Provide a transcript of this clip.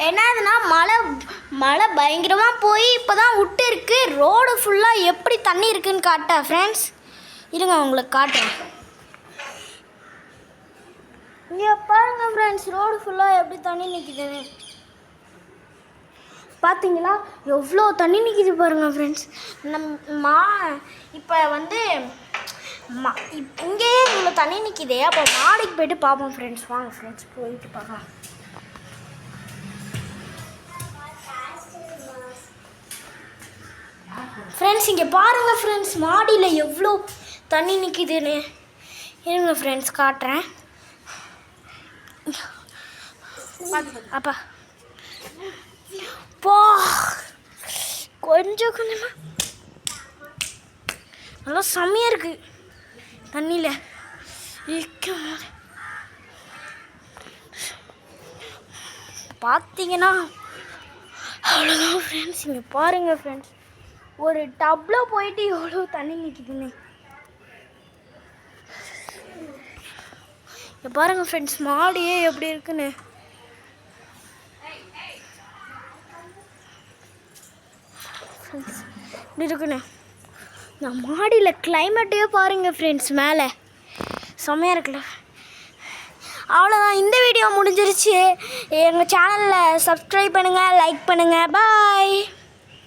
என்னதுன்னா மழை பயங்கரமாக போய் இப்போ தான் விட்டு இருக்கு. ரோடு ஃபுல்லாக எப்படி தண்ணி இருக்குன்னு காட்ட ஃப்ரெண்ட்ஸ். இருங்க உங்களுக்கு காட்டுறேன். இங்கே பாருங்கள் ஃப்ரெண்ட்ஸ், ரோடு ஃபுல்லாக எப்படி தண்ணி நிற்கிதுன்னு பார்த்தீங்களா? எவ்வளோ தண்ணி நிற்கிது பாருங்கள் ஃப்ரெண்ட்ஸ். இப்போ வந்து இங்கேயே இவ்வளோ தண்ணி நிற்கிதே. அப்போ மாடிக்கு போய்ட்டு பார்ப்போம் ஃப்ரெண்ட்ஸ். வாங்க ஃப்ரெண்ட்ஸ் போயிட்டு பார்க்கலாம். ஃப்ரெண்ட்ஸ் இங்கே பாருங்கள் ஃப்ரெண்ட்ஸ், மாடியில் எவ்வளோ தண்ணி நிற்கிதுன்னு. இருங்க ஃப்ரெண்ட்ஸ் காட்டுறேன். அப்பா போ கொஞ்சம் கொஞ்சமாக நல்லா செம்மையாக இருக்குது தண்ணியில் இருக்கும் போது. பார்த்தீங்கன்னா அவ்வளோதான் ஃப்ரெண்ட்ஸ். இங்கே பாருங்கள் ஃப்ரெண்ட்ஸ், ஒரு டப்பில் போயிட்டு எவ்வளோ தண்ணி நிற்கிதுன்னு இங்கே பாருங்கள் ஃப்ரெண்ட்ஸ். மாடியே எப்படி இருக்குன்னு இப்படி இருக்குண்ணே. நான் மாடியில் கிளைமேட்டையே பாருங்கள் ஃப்ரெண்ட்ஸ், மேலே செம்மையாக இருக்குல்ல. அவ்வளோதான், இந்த வீடியோ முடிஞ்சிருச்சு. எங்கள் சேனலில் சப்ஸ்கிரைப் பண்ணுங்கள், லைக் பண்ணுங்கள். பாய்.